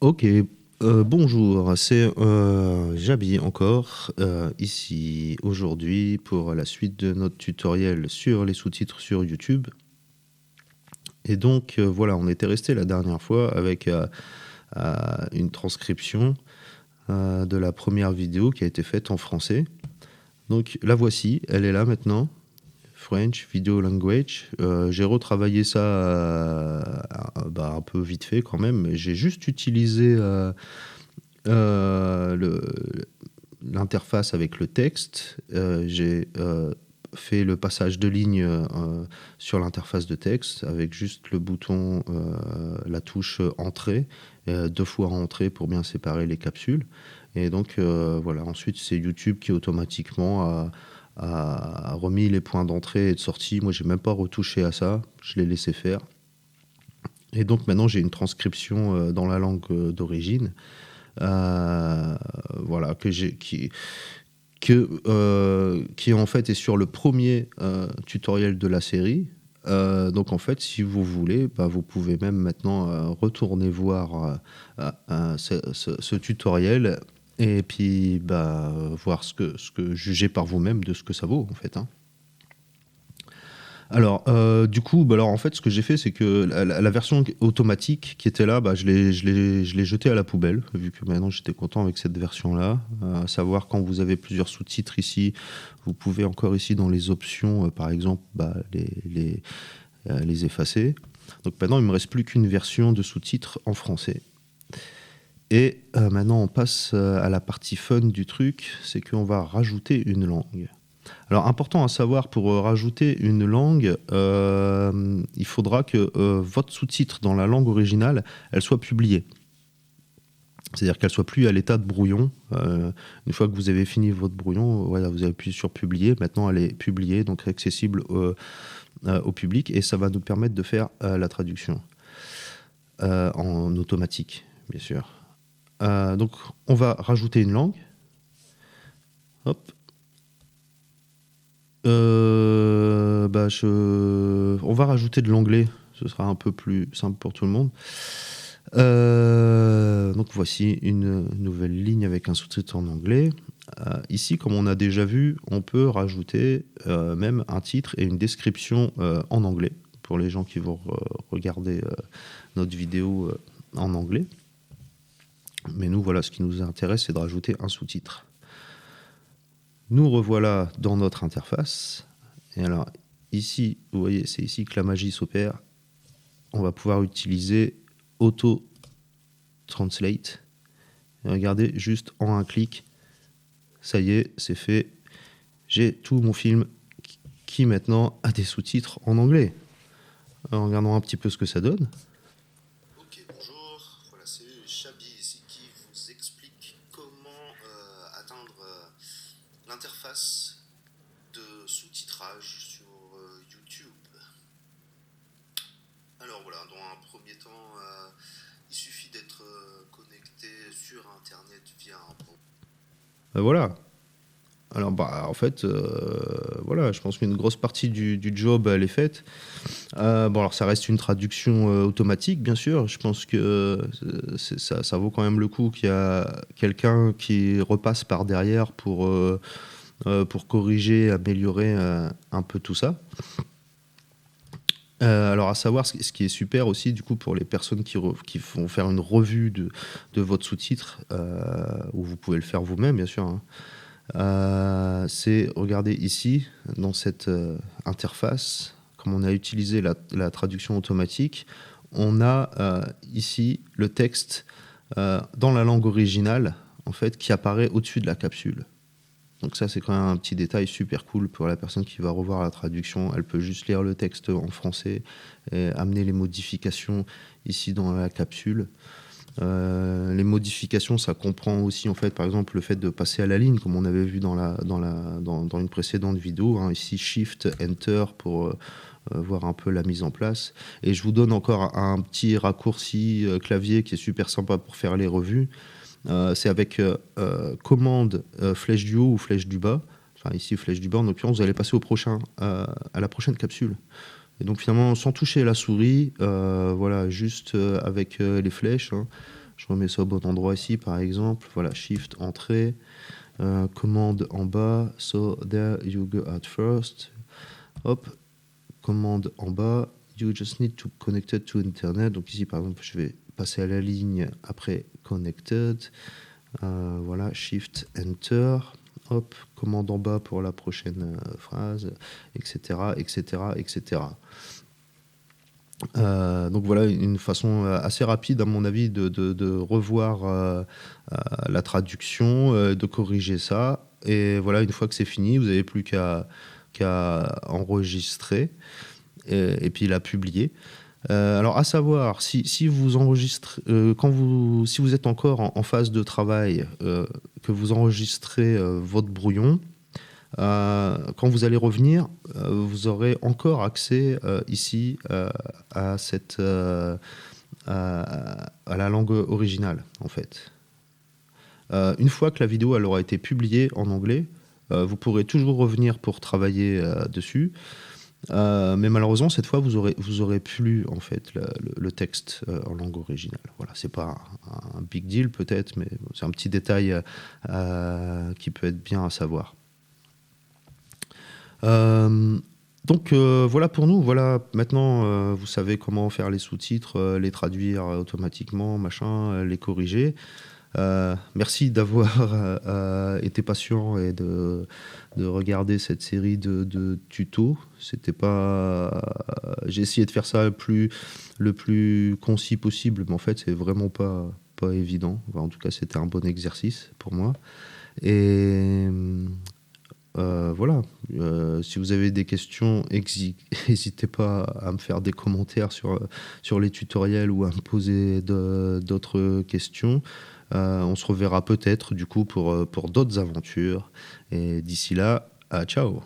Ok, bonjour, c'est Jabi encore, ici aujourd'hui pour la suite de notre tutoriel sur les sous-titres sur YouTube. Et donc voilà, on était resté la dernière fois avec une transcription de la première vidéo qui a été faite en français. Donc la voici, elle est là maintenant. French Video Language. J'ai retravaillé ça un peu vite fait quand même, mais j'ai juste utilisé l'interface avec le texte. J'ai fait le passage de ligne sur l'interface de texte avec juste le bouton, la touche entrée, deux fois entrée pour bien séparer les capsules. Et donc voilà, ensuite c'est YouTube qui automatiquement a remis les points d'entrée et de sortie. Moi j'ai même pas retouché à ça, je l'ai laissé faire. Et donc maintenant j'ai une transcription dans la langue d'origine. Voilà, qui en fait est sur le premier tutoriel de la série. Donc en fait, si vous voulez, vous pouvez même maintenant retourner voir ce tutoriel et puis voir ce que juger par vous-même de ce que ça vaut en fait, hein. Alors, du coup, alors en fait, ce que j'ai fait, c'est que la version automatique qui était là, je l'ai jetée à la poubelle, vu que maintenant j'étais content avec cette version-là. À savoir, quand vous avez plusieurs sous-titres ici, vous pouvez encore ici dans les options, par exemple, les effacer. Donc maintenant, il me reste plus qu'une version de sous-titres en français. Et maintenant, on passe à la partie fun du truc, c'est qu'on va rajouter une langue. Alors, important à savoir, pour rajouter une langue, il faudra que votre sous-titre dans la langue originale, elle soit publiée. C'est-à-dire qu'elle soit plus à l'état de brouillon. Une fois que vous avez fini votre brouillon, voilà, vous avez appuyé sur publier. Maintenant, elle est publiée, donc accessible au public, et ça va nous permettre de faire la traduction en automatique, bien sûr. Donc, on va rajouter une langue. Hop. On va rajouter de l'anglais, ce sera un peu plus simple pour tout le monde. Donc voici une nouvelle ligne avec un sous-titre en anglais. Ici, comme on a déjà vu, on peut rajouter même un titre et une description en anglais pour les gens qui vont regarder notre vidéo en anglais. Mais nous, voilà, ce qui nous intéresse, c'est de rajouter un sous-titre. Nous revoilà dans notre interface. Et alors, ici, vous voyez, c'est ici que la magie s'opère. On va pouvoir utiliser Auto Translate. Et regardez, juste en un clic, ça y est, c'est fait. J'ai tout mon film qui maintenant a des sous-titres en anglais. Alors, regardons un petit peu ce que ça donne. Ok, bonjour, voilà, c'est Chabi ici qui vous explique comment atteindre l'interface de sous-titrage sur YouTube. Alors voilà, dans un premier temps, il suffit d'être connecté sur Internet via un... Voilà. Alors, en fait, voilà, je pense qu'une grosse partie du job, elle est faite. Alors ça reste une traduction automatique, bien sûr. Je pense que ça vaut quand même le coup qu'il y a quelqu'un qui repasse par derrière pour corriger, améliorer un peu tout ça. Alors à savoir, ce qui est super aussi du coup pour les personnes qui vont faire une revue de votre sous-titre, où vous pouvez le faire vous-même, bien sûr, hein. C'est, regardez ici, dans cette interface, comme on a utilisé la traduction automatique, on a ici le texte dans la langue originale, en fait, qui apparaît au-dessus de la capsule. Donc ça, c'est quand même un petit détail super cool pour la personne qui va revoir la traduction. Elle peut juste lire le texte en français et amener les modifications ici dans la capsule. Les modifications, ça comprend aussi en fait, par exemple, le fait de passer à la ligne, comme on avait vu dans une précédente vidéo, hein. Ici, Shift, Enter pour voir un peu la mise en place. Et je vous donne encore un petit raccourci clavier qui est super sympa pour faire les revues. C'est avec commande flèche du haut ou flèche du bas. Enfin, ici, flèche du bas, en l'occurrence, vous allez passer à la prochaine capsule. Et donc finalement, sans toucher la souris, voilà, juste avec les flèches, hein, Je remets ça au bon endroit ici, par exemple. Voilà, Shift, Entrée. Commande en bas. So there you go at first. Hop. Commande en bas. You just need to connect it to Internet. Donc ici, par exemple, je vais passer à la ligne après Connected. Voilà, Shift, Enter. Hop, commande en bas pour la prochaine phrase, etc., etc., etc. Donc voilà une façon assez rapide à mon avis de revoir la traduction, de corriger ça, et voilà, une fois que c'est fini, vous n'avez plus qu'à enregistrer et puis la publier. Alors à savoir, si vous enregistrez, si vous êtes encore en phase de travail, que vous enregistrez votre brouillon, quand vous allez revenir, vous aurez encore accès ici à la langue originale, en fait. Une fois que la vidéo elle aura été publiée en anglais, vous pourrez toujours revenir pour travailler dessus. Mais malheureusement, cette fois, vous aurez plus en fait le texte en langue originale. Voilà, c'est pas un big deal peut-être, mais c'est un petit détail qui peut être bien à savoir. Donc voilà pour nous. Voilà, maintenant vous savez comment faire les sous-titres, les traduire automatiquement, machin, les corriger. Merci d'avoir été patient et de regarder cette série de tutos. C'était pas, j'ai essayé de faire ça le plus concis possible, mais en fait c'est vraiment pas évident. Enfin, en tout cas, c'était un bon exercice pour moi. Et voilà. Si vous avez des questions, n'hésitez pas à me faire des commentaires sur les tutoriels ou à me poser d'autres questions. On se reverra peut-être du coup pour d'autres aventures. Et d'ici là, ciao!